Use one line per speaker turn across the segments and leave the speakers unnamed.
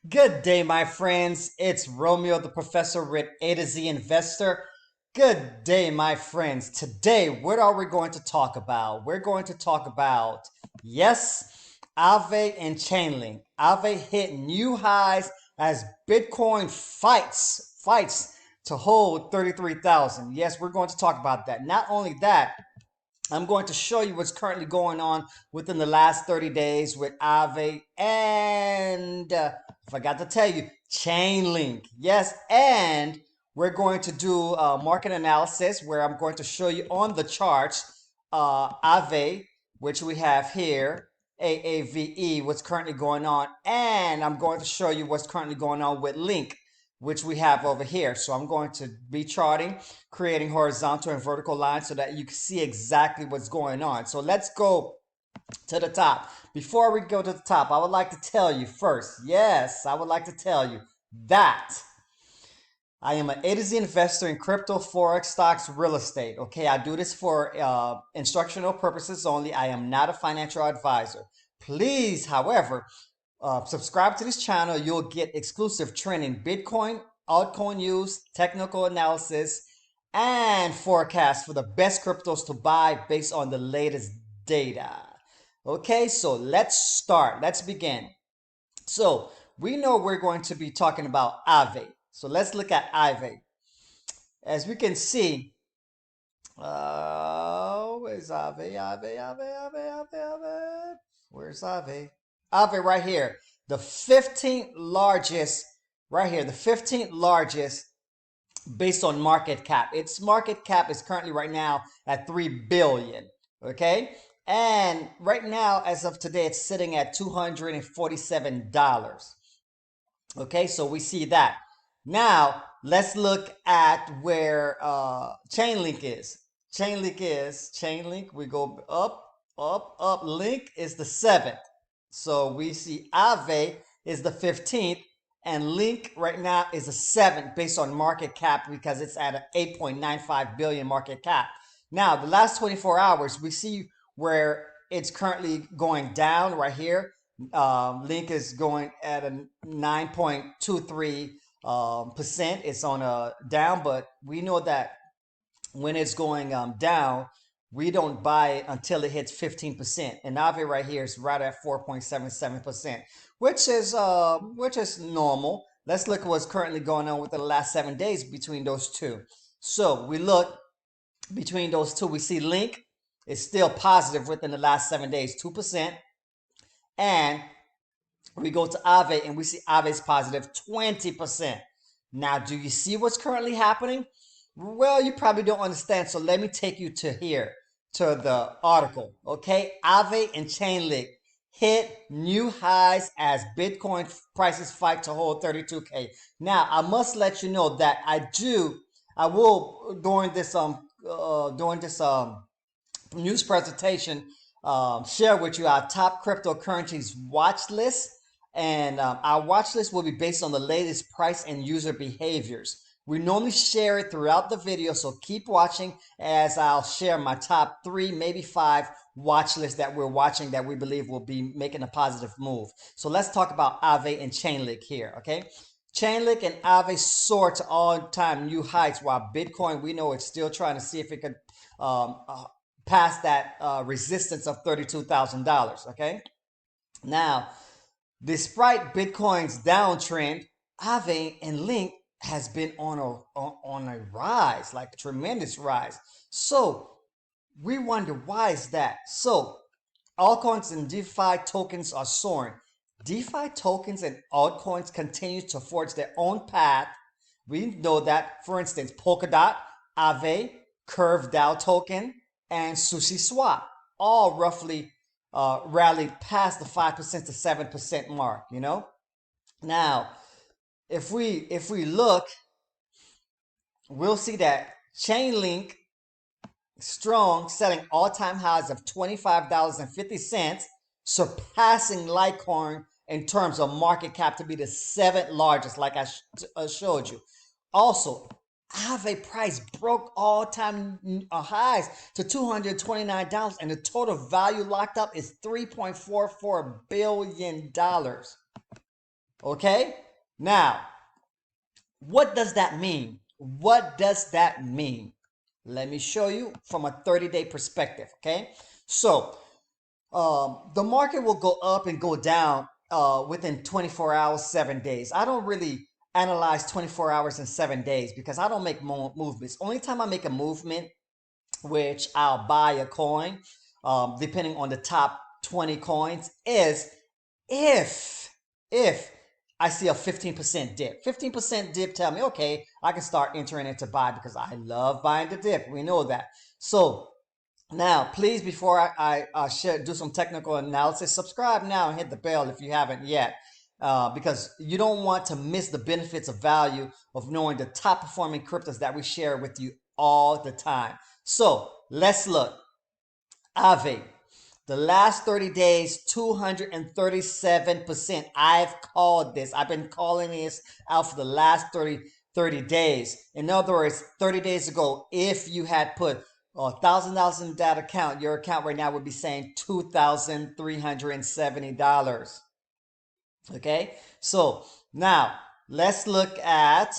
Good day, my friends. It's Romeo, the professor with A to Z Investor. Good day, my friends. Today, what are we going to talk about? We're going to talk about, yes, Aave and Chainlink. Aave hit new highs as Bitcoin fights to hold 33,000. Yes, we're going to talk about that. Not only that, I'm going to show you what's currently going on within the last 30 days with Aave and I forgot to tell you, Chainlink. Yes, and we're going to do market analysis where I'm going to show you on the charts Aave, which we have here, AAVE, what's currently going on, and I'm going to show you what's currently going on with Link, which we have over here. So I'm going to be charting, creating horizontal and vertical lines so that you can see exactly what's going on. So let's go to the top. Before we go to the top, I would like to tell you first, yes, I would like to tell you that I am an A to Z investor in crypto, Forex, stocks, real estate. Okay, I do this for instructional purposes only. I am not a financial advisor. Please, however, subscribe to this channel. You'll get exclusive training, Bitcoin, altcoin news, technical analysis, and forecasts for the best cryptos to buy based on the latest data. Okay, so let's start. Let's begin. So we know we're going to be talking about Aave. So let's look at Aave. As we can see, where's Aave? Aave. Where's Aave? Aave right here. The 15th largest, right here, the 15th largest based on market cap. Its market cap is currently right now at 3 billion. Okay. And right now, as of today, it's sitting at $247. Okay, so we see that. Now let's look at where Chainlink is. Chainlink. We go up. Link is the 7th. So we see Aave is the 15th, and Link right now is the 7th based on market cap because it's at an 8.95 billion market cap. Now the last 24 hours, we see where it's currently going down right here. Link is going at a 9.23 percent. It's on a down, but we know that when it's going down, we don't buy it until it hits 15%. And Aave right here is right at 4.77%, which is normal. Let's look at what's currently going on within the last 7 days between those two. So we look between those two, we see Link is still positive within the last 7 days, 2%. And we go to Aave and we see Aave is positive 20%. Now, do you see what's currently happening? Well, you probably don't understand. So let me take you to here, to the article. Okay, Aave and Chainlink hit new highs as Bitcoin prices fight to hold 32K. Now, I must let you know that I will during this news presentation share with you our top cryptocurrencies watch list. And our watch list will be based on the latest price and user behaviors. We normally share it throughout the video, so keep watching as I'll share my top 3, maybe 5 watch lists that we're watching that we believe will be making a positive move. So let's talk about Aave and Chainlink here, okay? Chainlink and Aave soared to all-time new heights, while Bitcoin, we know it's still trying to see if it could pass that resistance of $32,000, okay? Now, despite Bitcoin's downtrend, Aave and Link has been on a rise, like a tremendous rise. So we wonder, why is that? So altcoins and DeFi tokens are soaring. DeFi tokens and altcoins continue to forge their own path. We know that, for instance, Polkadot, Aave, Curve DAO token, and Sushi Swap all roughly rallied past the 5% to 7% mark, you know? Now, if we look, we'll see that Chainlink strong, setting all-time highs of $25.50, surpassing Litecoin in terms of market cap to be the 7th largest, like I showed you. Also, Aave price broke all-time highs to $229, and the total value locked up is $3.44 billion. Okay? Now, what does that mean? What does that mean? Let me show you from a 30-day perspective, okay? So, the market will go up and go down within 24 hours, 7 days. I don't really analyze 24 hours and 7 days because I don't make movements. Only time I make a movement, which I'll buy a coin, depending on the top 20 coins, is if I see a 15% dip. 15% dip tell me, okay, I can start entering it to buy because I love buying the dip. We know that. So now, please, before I should do some technical analysis, subscribe now and hit the bell if you haven't yet, because you don't want to miss the benefits of value of knowing the top performing cryptos that we share with you all the time. So let's look. Aave, the last 30 days, 237%. I've called this. I've been calling this out for the last 30 days. In other words, 30 days ago, if you had put $1,000 in that account, your account right now would be saying $2,370. Okay, so now let's look at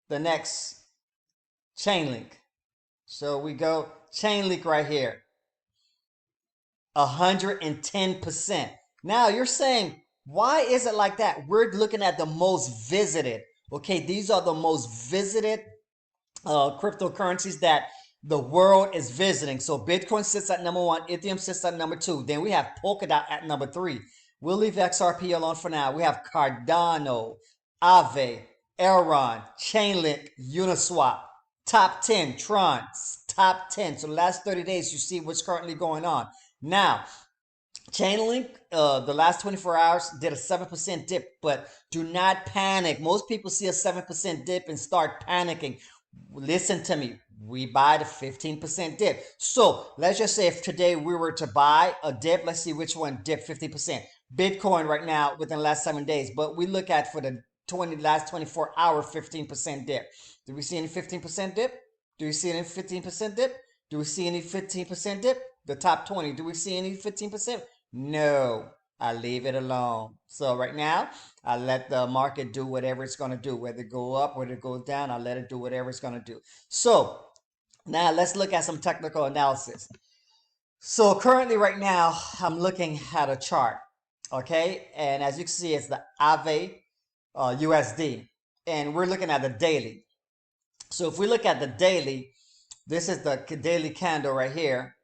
the next Chainlink. So we go Chainlink right here. 110%. Now you're saying, why is it like that? We're looking at the most visited. Okay, these are the most visited cryptocurrencies that the world is visiting. So Bitcoin sits at number one, Ethereum sits at number two. Then we have Polkadot at number three. We'll leave XRP alone for now. We have Cardano, Aave, Elron, Chainlink, Uniswap, top 10, Tron, top 10. So the last 30 days, you see what's currently going on. Now, Chainlink, the last 24 hours did a 7% dip, but do not panic. Most people see a 7% dip and start panicking. Listen to me. We buy the 15% dip. So let's just say if today we were to buy a dip, let's see which one dipped 50%. Bitcoin right now within the last 7 days, but we look at for the last 24-hour 15% dip. Do we see any 15% dip? Do we see any 15% dip? Do we see any 15% dip? The top 20, do we see any 15%? No, I leave it alone. So right now, I let the market do whatever it's going to do, whether it go up, whether it goes down, I let it do whatever it's going to do. So now let's look at some technical analysis. So currently right now, I'm looking at a chart, okay? And as you can see, it's the Aave USD. And we're looking at the daily. So if we look at the daily, this is the daily candle right here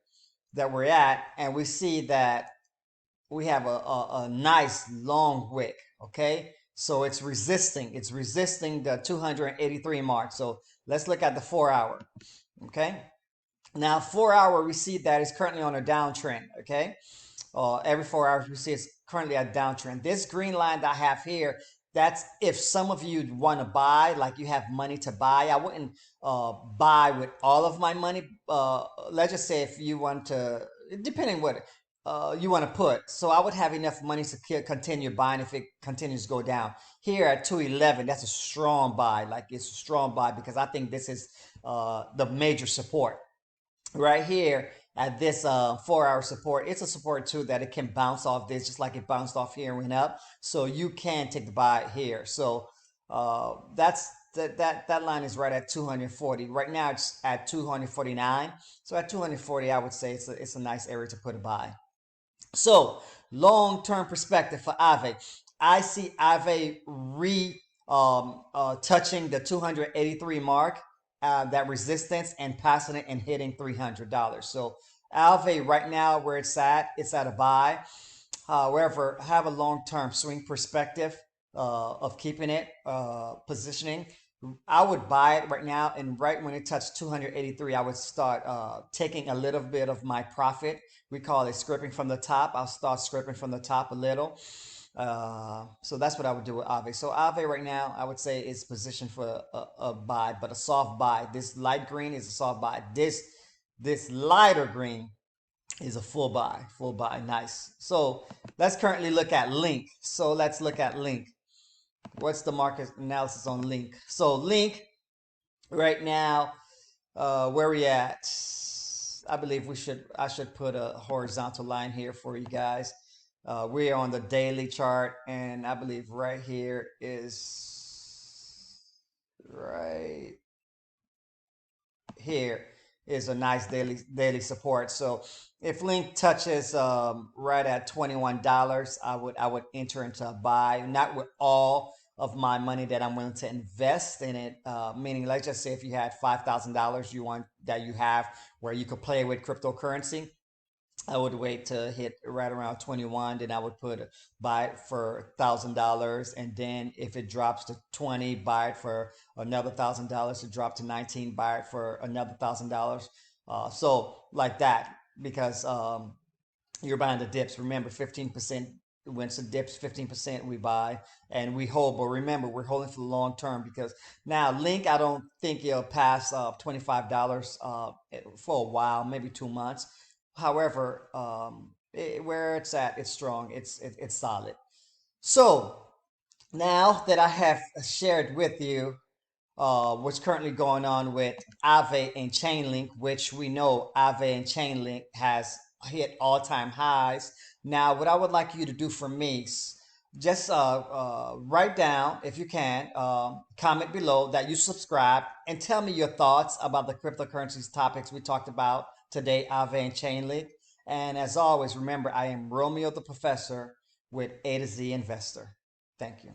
that we're at, and we see that we have a nice long wick, okay? So it's resisting the 283 mark. So let's look at the 4-hour, okay? Now 4-hour, we see that it's currently on a downtrend, okay? Every 4 hours we see it's currently a downtrend. This green line that I have here, that's if some of you want to buy, like you have money to buy. I wouldn't buy with all of my money. Let's just say if you want to, depending what you want to put. So I would have enough money to continue buying if it continues to go down. Here at 211, that's a strong buy. Like it's a strong buy because I think this is the major support right here at this 4-hour support. It's a support too that it can bounce off this just like it bounced off here and went up. So you can take the buy here. So that's that line is right at 240. Right now it's at 249. So at 240, I would say it's a nice area to put a buy. So long-term perspective for Aave, I see Aave touching the 283 mark, that resistance, and passing it and hitting $300. So Aave right now where it's at a buy. However, have a long-term swing perspective of keeping it positioning. I would buy it right now, and right when it touched 283, I would start taking a little bit of my profit. We call it scraping from the top. I'll start scraping from the top a little. So that's what I would do with Aave. So Aave right now, I would say is positioned for a buy, but a soft buy. This light green is a soft buy. This lighter green is a full buy. Full buy. Nice. So let's currently look at Link. So let's look at Link. What's the market analysis on Link? So Link right now, where we at? I believe I should put a horizontal line here for you guys. We are on the daily chart, and I believe right here is right here is a nice daily support. So if Link touches right at $21, I would enter into a buy, not with all of my money that I'm willing to invest in it. Meaning, let's just say if you had $5,000 you want that you have where you could play with cryptocurrency, I would wait to hit right around 21. Then I would buy it for $1,000, and then if it drops to 20, buy it for another $1,000. It drop to 19, buy it for another $1,000. So like that, because you're buying the dips. Remember, 15% when it dips, 15% we buy and we hold. But remember, we're holding for the long term because now Link, I don't think it'll pass $25 for a while, maybe 2 months. However, where it's at, it's strong. It's solid. So now that I have shared with you what's currently going on with Aave and Chainlink, which we know Aave and Chainlink has hit all-time highs. Now, what I would like you to do for me is just write down, if you can, comment below that you subscribe and tell me your thoughts about the cryptocurrencies topics we talked about today, Aave and Chainlink. And as always, remember, I am Romeo the Professor with A to Z Investor. Thank you.